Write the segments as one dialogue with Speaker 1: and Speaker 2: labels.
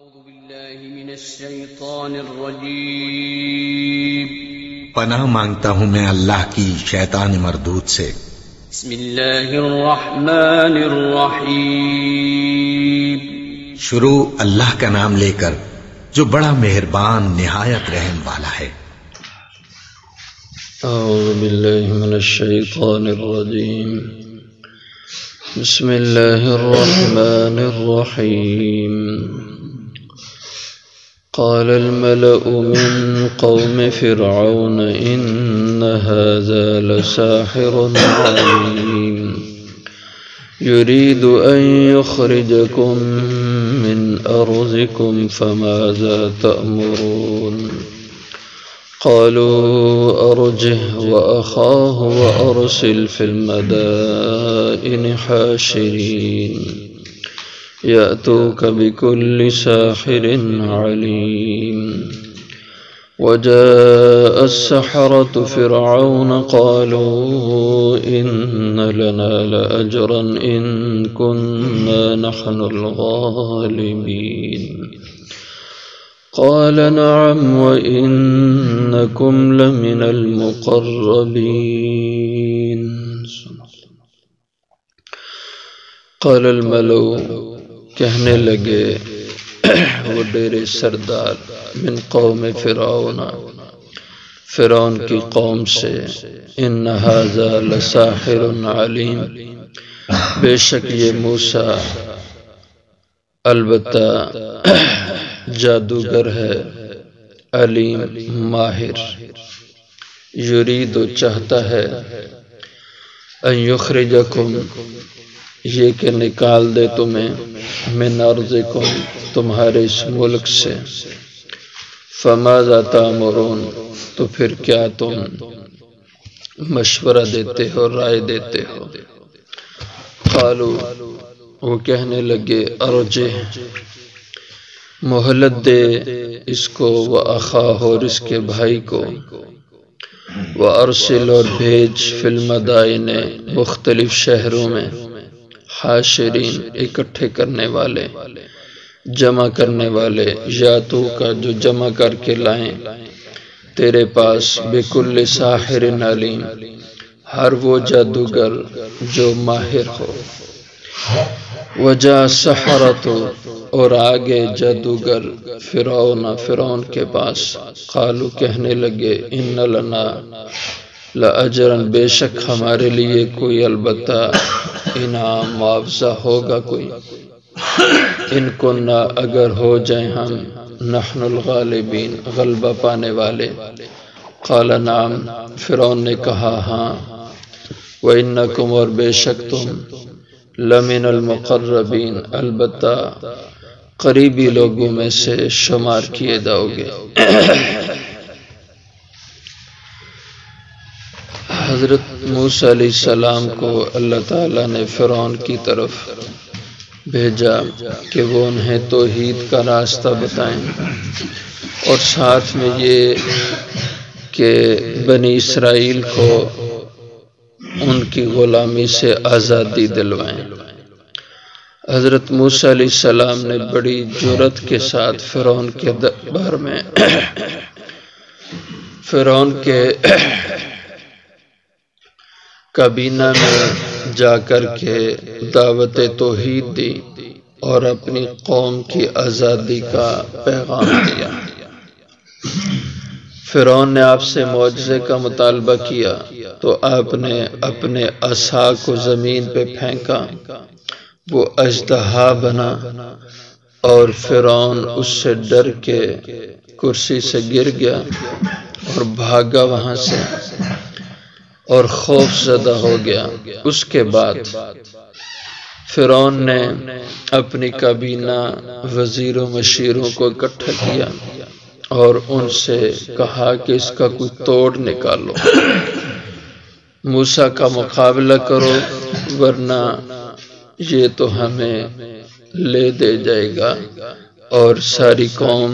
Speaker 1: أعوذ بالله من الشيطان الرجيم
Speaker 2: پناہ مانگتا ہوں میں اللہ کی شیطان مردود سے۔
Speaker 1: بسم الله الرحمن الرحيم
Speaker 2: شروع اللہ کا نام لے کر جو بڑا مہربان نہایت رحم والا ہے۔
Speaker 3: أعوذ بالله من الشيطان الرجيم بسم الله الرحمن الرحيم قال الملأ من قوم فرعون إن هذا لساحر عليم يريد أن يخرجكم من أرضكم فماذا تأمرون قالوا أرجه وأخاه وأرسل في المدائن حاشرين يأتوك بكل ساحر عليم وجاء السحرة فرعون قالوا إن لنا لأجرا إن كنا نحن الغالبين قال نعم وإنكم لمن المقربين قال الملأ کہنے لگے وہ ڈیرے سردار من قوم فرعون کی قوم سے ان ھذا لساحر علیم بے شک یہ موسیٰ البتہ جادوگر ہے، علیم ماہر، یرید چاہتا ہے ان یخرجکم یہ کہ نکال دے تمہیں من ارضکم تمہارے اس ملک سے، فماذا تأمرون تو پھر کیا تم مشورہ دیتے ہو، رائے دیتے ہو؟ قالو وہ کہنے لگے ارجہ مہلت دے اس کو، وَأَخَاهُ اور اس کے بھائی کو، وَأَرْسِلْ اور بھیج فِي الْمَدَائِنِ مختلف شہروں میں، حاشرین اکٹھے کرنے والے، جمع کرنے والے، یاتو کا جو جمع کر کے لائیں تیرے پاس، بِكُلِّ ساحر علیم ہر وہ جادوگر جو ماہر ہو، وجاء السحرۃ اور آگے جادوگر فرعون کے پاس، قالو کہنے لگے ان لنا لأجرا بے شک ہمارے لیے کوئی البتہ انعام معاوضہ ہوگا کوئی، ان کننا اگر ہو جائیں ہم نحن الغالبین غلبہ پانے والے، قال نعم فرعون نے کہا ہاں، وَإِنَّكُمْ اور بے شک تم لمن المقربین البتہ قریبی لوگوں میں سے شمار کیے جاؤ گے۔ حضرت موسیٰ علیہ السلام کو اللہ تعالیٰ نے فرعون کی طرف بھیجا کہ وہ انہیں توحید کا راستہ بتائیں، اور ساتھ میں یہ کہ بنی اسرائیل کو ان کی غلامی سے آزادی دلوائیں۔ حضرت موسیٰ علیہ السلام نے بڑی جرأت کے ساتھ فرعون کے دربار میں فرعون کے کابینہ میں جا کر کے دعوت توحید دی اور اپنی قوم کی آزادی کا پیغام دیا۔ فرعون نے آپ سے معجزے کا مطالبہ کیا تو آپ نے اپنے عصا کو زمین پہ پھینکا، وہ اژدہا بنا، اور فرعون اس سے ڈر کے کرسی سے گر گیا اور بھاگا وہاں سے اور خوف زدہ ہو گیا۔ اس کے بعد فرعون نے اپنی کابینہ وزیر و مشیروں کو اکٹھا کیا اور ان سے کہا کہ اس کا کوئی توڑ نکالو، موسیٰ کا مقابلہ کرو ورنہ یہ تو ہمیں لے دے جائے گا، اور ساری قوم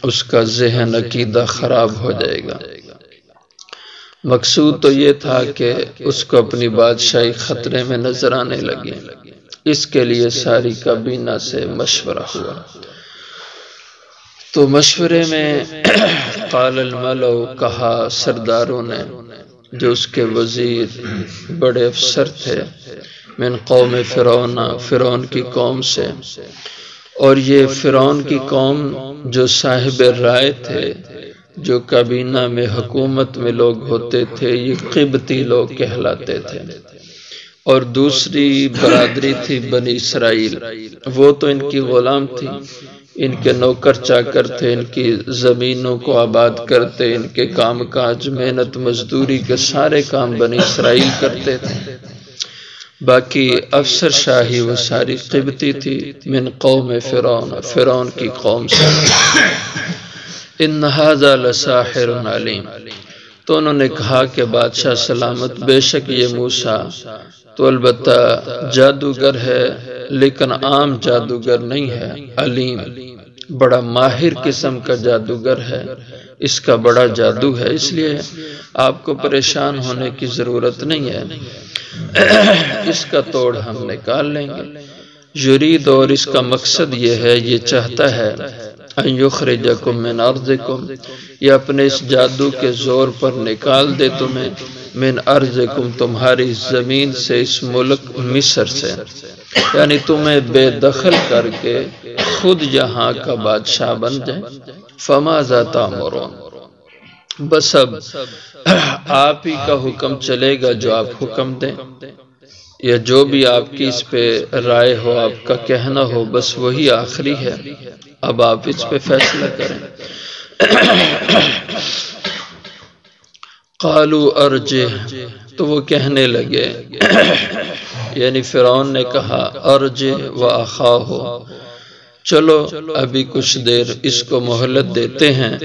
Speaker 3: اس کا ذہن عقیدہ خراب ہو جائے گا۔ مقصود تو یہ تھا کہ اس کو اپنی بادشاہی خطرے میں نظر آنے لگی، اس کے لیے ساری کابینہ سے مشورہ ہوا۔ تو مشورے میں قال الملأ، کہا سرداروں نے جو اس کے وزیر بڑے افسر تھے، من قوم فرعون، فرعون کی قوم سے، اور یہ فرعون کی قوم جو صاحب رائے تھے، جو کابینہ میں حکومت میں لوگ ہوتے تھے، یہ قبطی لوگ کہلاتے تھے، اور دوسری برادری تھی بنی اسرائیل، وہ تو ان کی غلام تھی، ان کے نوکر چاکر تھے، ان کی زمینوں کو آباد کرتے، ان کے کام کاج محنت مزدوری کے سارے کام بنی اسرائیل کرتے تھے، باقی افسر شاہی وہ ساری قبطی تھی، من قوم فرعون، فرعون کی قوم سے۔ ان ھذا لساحر علیم، تو انہوں نے کہا کہ بادشاہ سلامت، بے شک یہ موسیٰ تو البتہ جادوگر ہے، لیکن عام جادوگر نہیں ہے، علیم، بڑا ماہر قسم کا جادوگر ہے، اس کا بڑا جادو ہے، اس لیے آپ کو پریشان ہونے کی ضرورت نہیں ہے، اس کا توڑ ہم نکال لیں گے۔ یرید، اور اس کا مقصد یہ ہے، یہ چاہتا ہے، ان یخرجکم من ارضکم، یہ اپنے اس جادو کے زور پر نکال دے تمہیں، من ارضکم، تمہاری زمین سے، اس ملک مصر سے، یعنی تمہیں بے دخل کر کے خود یہاں کا بادشاہ بن جائے۔ فماذا تأمرون، بس اب آپ ہی کا حکم چلے گا، جو آپ حکم دیں، یا جو بھی آپ کی اس پہ رائے ہو، آپ کا کہنا ہو، بس وہی آخری ہے، اب آپ اس پہ فیصلہ کریں۔ قالوا ارجع، تو وہ کہنے لگے، یعنی فرعون نے کہا، ارجع واخاہ، چلو ابھی کچھ دیر اس کو مہلت دیتے ہیں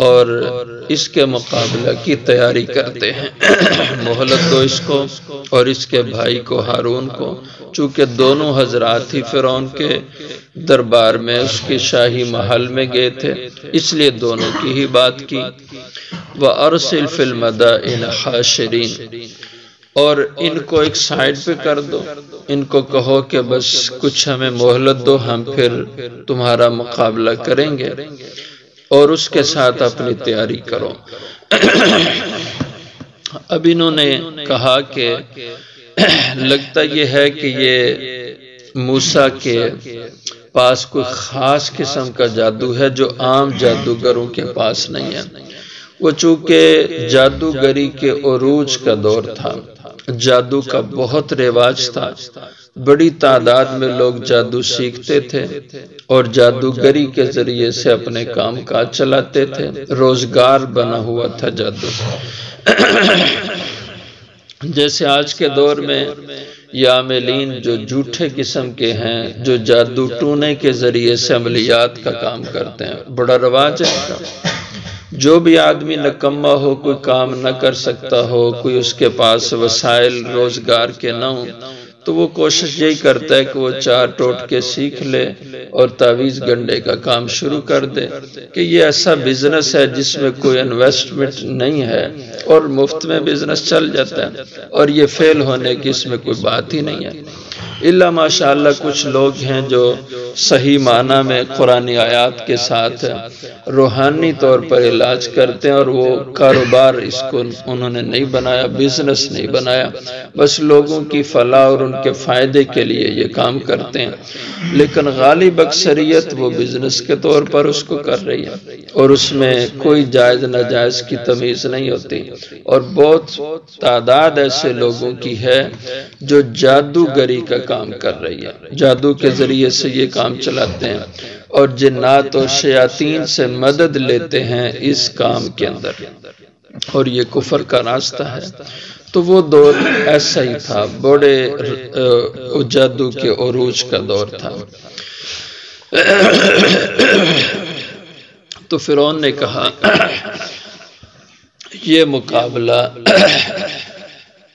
Speaker 3: اور اس کے مقابلہ کی تیاری کرتے ہیں، مہلت دو اس کو اور اس کے بھائی کو ہارون کو، چونکہ دونوں حضرات ہی فرعون کے دربار میں، اس کے شاہی محل میں گئے تھے، اس لیے دونوں کی ہی بات کی۔ وَأَرْسِلْ فِي الْمَدَائِنِ حَاشِرِينَ، اور ان کو ایک سائڈ پہ کر دو، ان کو کہو کہ بس کچھ ہمیں مہلت دو، ہم پھر تمہارا مقابلہ کریں گے، اور اس کے ساتھ اپنی تیاری کرو۔ اب انہوں نے کہا کہ لگتا یہ ہے کہ یہ موسیٰ کے پاس کوئی خاص قسم کا جادو ہے جو عام جادوگروں کے پاس نہیں ہے، وہ چونکہ جادوگری کے عروج کا دور تھا، جادو کا بہت رواج تھا، بڑی تعداد میں لوگ جادو سیکھتے تھے اور جادوگری کے ذریعے سے اپنے کام کاج چلاتے تھے، روزگار بنا ہوا تھا جادو۔ جیسے آج کے دور میں یہ عاملین جو جھوٹے قسم کے ہیں، جو جادو ٹونے کے ذریعے سے عملیات کا کام کرتے ہیں، بڑا رواج ہے ان کا۔ جو بھی آدمی نکما ہو، کوئی کام نہ کر سکتا ہو، کوئی اس کے پاس وسائل روزگار کے نہ ہوں، تو وہ کوشش یہی کرتا ہے کہ وہ چار ٹوٹکے سیکھ لے اور تعویذ گنڈے کا کام شروع کر دے، کہ یہ ایسا بزنس ہے جس میں کوئی انویسٹمنٹ نہیں ہے اور مفت میں بزنس چل جاتا ہے، اور یہ فیل ہونے کی اس میں کوئی بات ہی نہیں ہے۔ اللہ ماشاءاللہ کچھ لوگ ہیں جو صحیح معنی میں قرآنی آیات کے ساتھ روحانی طور پر علاج کرتے ہیں، اور وہ کاروبار اس کو انہوں نے نہیں بنایا، بزنس نہیں بنایا، بس لوگوں کی فلاح اور ان کے فائدے کے لیے یہ کام کرتے ہیں، لیکن غالب اکثریت وہ بزنس کے طور پر اس کو کر رہی ہے، اور اس میں کوئی جائز ناجائز کی تمیز نہیں ہوتی، اور بہت تعداد ایسے لوگوں کی ہے جو جادوگری کا کام کر رہی ہے، جادو کے ذریعے سے یہ کام چلاتے ہیں اور جنات و شیاطین سے مدد لیتے ہیں اس کام کے اندر، اور یہ کفر کا راستہ ہے۔ تو وہ دور ایسا ہی تھا، بڑے جادو کے عروج کا دور تھا۔ تو فرعون نے کہا یہ مقابلہ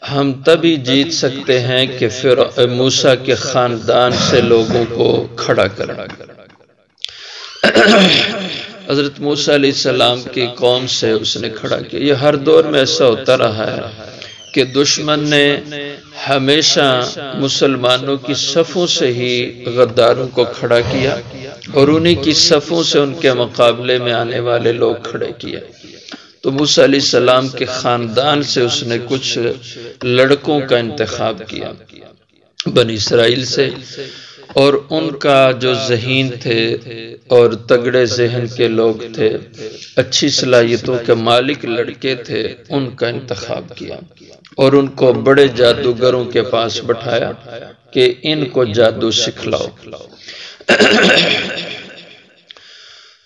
Speaker 3: ہم تبھی جیت سکتے ہیں کہ موسیٰ کے خاندان سے لوگوں کو کھڑا کریں۔ حضرت موسیٰ علیہ السلام کی قوم سے اس نے کھڑا کیا۔ یہ ہر دور میں ایسا ہوتا رہا ہے کہ دشمن نے ہمیشہ مسلمانوں کی صفوں سے ہی غداروں کو کھڑا کیا، اور انہی کی صفوں سے ان کے مقابلے میں آنے والے لوگ کھڑے کیے۔ تو موسیٰ علیہ السلام کے خاندان سے اس نے کچھ لڑکوں کا انتخاب کیا بنی اسرائیل سے، اور ان کا جو ذہین تھے اور تگڑے ذہن کے لوگ تھے، اچھی صلاحیتوں کے مالک لڑکے تھے، ان کا انتخاب کیا اور ان کو بڑے جادوگروں کے پاس بٹھایا کہ ان کو جادو سکھلاؤ۔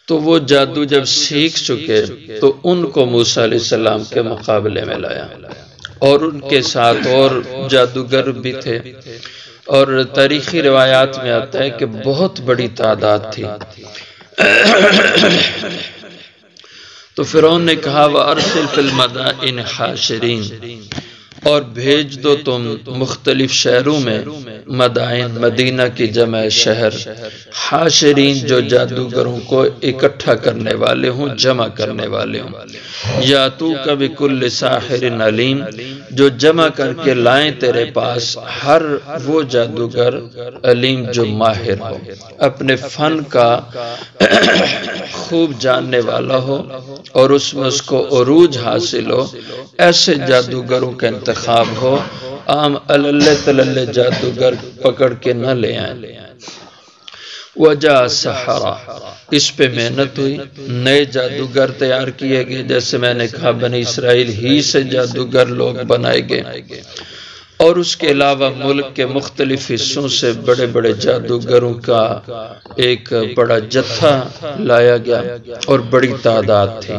Speaker 3: تو وہ جادو جب سیکھ چکے تو ان کو موسیٰ علیہ السلام کے مقابلے میں لایا، اور ان کے ساتھ اور جادوگر بھی تھے، اور تاریخی روایات میں آتا ہے کہ بہت بڑی تعداد تھی۔ تو فرعون نے کہا وَأَرْسِلْ فِي الْمَدَائِنِ حَاشِرِينَ، اور بھیج دو تم مختلف شہروں میں، مدائن مدینہ کی جمع شہر، حاشرین جو جادوگروں کو اکٹھا کرنے والے ہوں، جمع کرنے والے ہوں، یاتوک بکل ساحر علیم، جو جمع کر کے لائیں تیرے پاس ہر وہ جادوگر علیم جو ماہر ہو، اپنے فن کا خوب جاننے والا ہو اور اس میں اس کو عروج حاصل ہو، ایسے جادوگروں کا انتخاب ہو، عام اللہ تللے جادوگر پکڑ کے نہ لے آئیں۔ وجہ سحرہ، اس پہ محنت ہوئی، نئے جادوگر تیار کیے گئے، جیسے میں نے کہا بنی اسرائیل ہی سے جادوگر لوگ بنائے گئے، اور اس کے علاوہ ملک کے مختلف حصوں سے بڑے بڑے جادوگروں کا ایک بڑا جتھا لایا گیا اور بڑی تعداد تھی،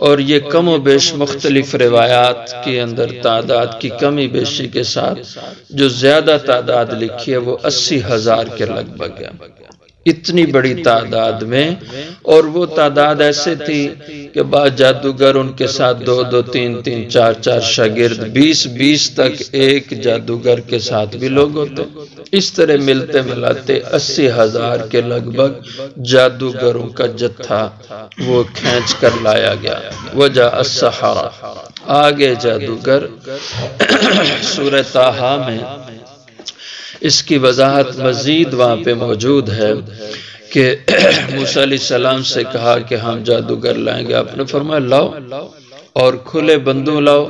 Speaker 3: اور یہ کم و بیش مختلف روایات کے اندر تعداد کی کمی بیشی کے ساتھ جو زیادہ تعداد لکھی ہے وہ 80,000 کے لگ بھگ ہے، اتنی بڑی تعداد میں۔ اور وہ تعداد ایسے تھی کہ بعض جادوگر ان کے ساتھ 2-2 3-3 4-4 شاگرد، 20-20 تک ایک جادوگر کے ساتھ بھی لوگ ہوتے، اس طرح ملتے ملاتے 80,000 کے لگ بھگ جادوگروں کا جتھا وہ کھینچ کر لایا گیا۔ وجہ السحرہ، آگے جادوگر۔ سورہ طٰہٰ میں اس کی وضاحت مزید وہاں پہ موجود ہے کہ موسیٰ علیہ السلام سے کہا کہ ہم جادوگر لائیں گے، آپ نے فرمایا لاؤ، اور کھلے بندوں لاؤ،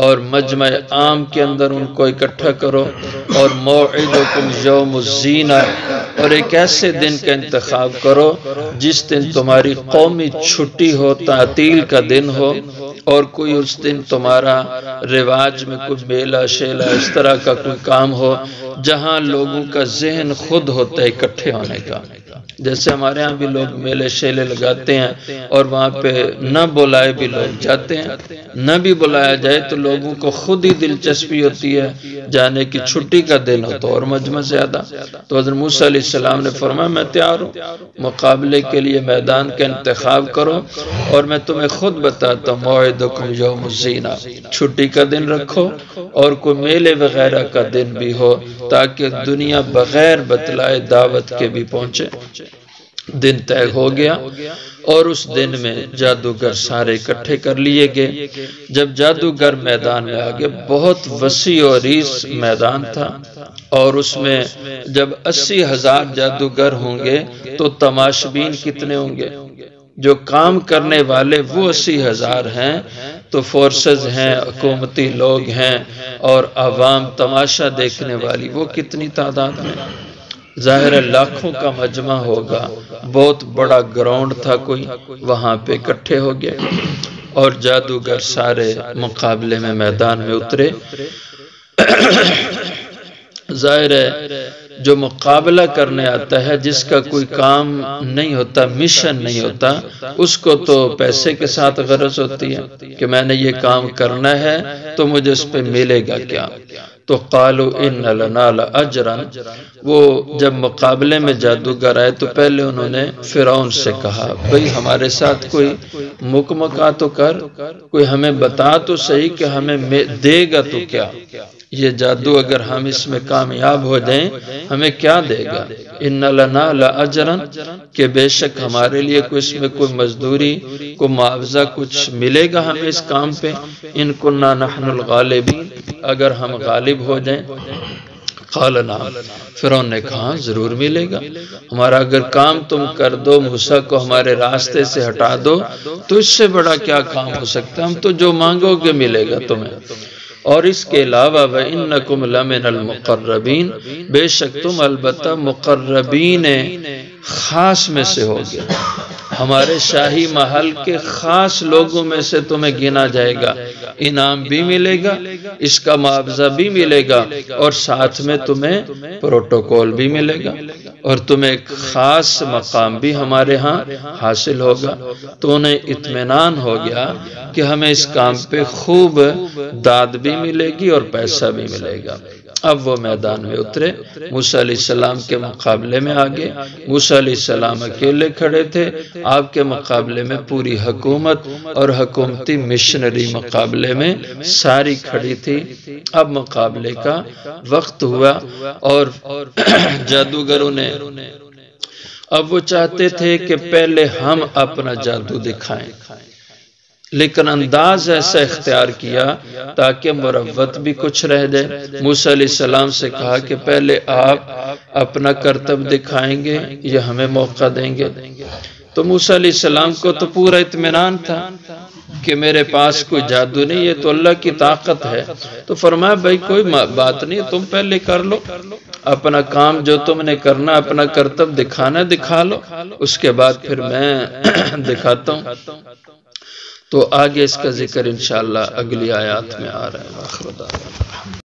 Speaker 3: اور مجمع عام کے اندر ان کو اکٹھا کرو، اور موعدکم یوم الزینہ، اور ایک ایسے دن کا انتخاب کرو جس دن تمہاری قومی چھٹی ہو، تعطیل کا دن ہو، اور کوئی اس دن تمہارا رواج میں کوئی میلہ شیلہ اس طرح کا کوئی کام ہو جہاں لوگوں کا ذہن خود ہوتا ہے اکٹھے ہونے کا۔ جیسے ہمارے ہاں بھی لوگ میلے شیلے لگاتے ہیں اور وہاں پہ نہ بلائے بھی لوگ جاتے ہیں، نہ بھی بلایا جائے تو لوگوں کو خود ہی دلچسپی ہوتی ہے جانے کی، چھٹی کا دن ہو تو اور مجمع زیادہ۔ تو حضرت موسیٰ علیہ السلام نے فرمایا میں تیار ہوں، مقابلے کے لیے میدان کا انتخاب کرو، اور میں تمہیں خود بتاتا ہوں موعدکم یوم الزینہ، چھٹی کا دن رکھو، اور کوئی میلے وغیرہ کا دن بھی ہو تاکہ دنیا بغیر بتلائے دعوت کے بھی پہنچے۔ دن طے ہو گیا، اور اس دن میں جادوگر سارے اکٹھے کر لیے گئے۔ جب جادوگر میدان میں آگے، بہت وسیع و عریض میدان تھا، اور اس میں جب 80,000 جادوگر ہوں گے تو تماشبین کتنے ہوں گے؟ جو کام کرنے والے وہ 80,000 ہیں، تو فورسز ہیں، حکومتی لوگ ہیں، اور عوام تماشا دیکھنے والی وہ کتنی تعداد میں؟ ظاہر ہے لاکھوں کا مجمع ہوگا، بہت بڑا گراؤنڈ تھا کوئی، وہاں پہ اکٹھے ہو گئے، اور جادوگر سارے مقابلے میں میدان میں اترے۔ ظاہر ہے جو مقابلہ کرنے آتا ہے، جس کا کوئی کام نہیں ہوتا، مشن نہیں ہوتا، اس کو تو پیسے کے ساتھ غرض ہوتی ہے کہ میں نے یہ کام کرنا ہے تو مجھے اس پہ ملے گا کیا۔ تو قالوا ان لنا لاجرا، وہ جب مقابلے میں جادوگر آئے تو پہلے انہوں نے فرعون سے کہا بھئی ہمارے ساتھ کوئی مکمکا تو کر، کوئی ہمیں بتا تو صحیح کہ ہمیں دے گا تو کیا، یہ جادو اگر ہم اس میں کامیاب ہو جائیں ہمیں کیا دے گا؟ ان لنا لاجرا، کہ بے شک ہمارے لیے کوئی اس میں کوئی مزدوری، کوئی معاوضہ کچھ ملے گا ہمیں اس کام پہ؟ ان کننا نحن الغالبین، اگر ہم غالب ہو جائیں۔ قال نعم، فرعون نے کہا ضرور ملے گا، ہمارا اگر کام تم کر دو، موسیٰ کو ہمارے راستے سے ہٹا دو، تو اس سے بڑا کیا کام ہو سکتا ہے، ہم تو جو مانگو گے ملے گا تمہیں۔ اور اس کے علاوہ وَإِنَّكُمْ لَمِنَ الْمُقَرَّبِينَ، بے شک تم البتہ مقربین خاص میں سے ہوگے، ہمارے شاہی محل کے خاص لوگوں میں سے تمہیں گنا جائے گا، انعام بھی ملے گا، اس کا معاوضہ بھی ملے گا، اور ساتھ میں تمہیں پروٹوکول بھی ملے گا، اور تمہیں ایک خاص مقام بھی ہمارے ہاں حاصل ہوگا۔ تو انہیں اطمینان ہو گیا کہ ہمیں اس کام پہ خوب داد بھی ملے گی اور پیسہ بھی ملے گا۔ اب وہ میدان میں اترے، موسیٰ علیہ السلام کے مقابلے میں آگے، موسیٰ علیہ السلام اکیلے کھڑے تھے، آپ کے مقابلے میں پوری حکومت اور حکومتی مشنری مقابلے میں ساری کھڑی تھی۔ اب مقابلے کا وقت ہوا اور جادوگروں نے اب وہ چاہتے تھے کہ پہلے ہم اپنا جادو دکھائیں، لیکن انداز ایسا اختیار کیا تاکہ مروت بھی کچھ رہ جائے۔ موسیٰ علیہ السلام سے کہا کہ پہلے آپ اپنا کرتب دکھائیں گے یا ہمیں موقع دیں گے؟ تو موسیٰ علیہ السلام کو تو پورا اطمینان تھا کہ میرے پاس کوئی جادو نہیں، یہ تو اللہ کی طاقت ہے۔ تو فرمایا بھائی کوئی بات نہیں، تم پہلے کر لو اپنا کام، جو تم نے کرنا اپنا کرتب دکھانا دکھا لو، اس کے بعد پھر میں دکھاتا ہوں۔ تو آگے اس کا ذکر انشاءاللہ اگلی آیات میں آ رہا ہے۔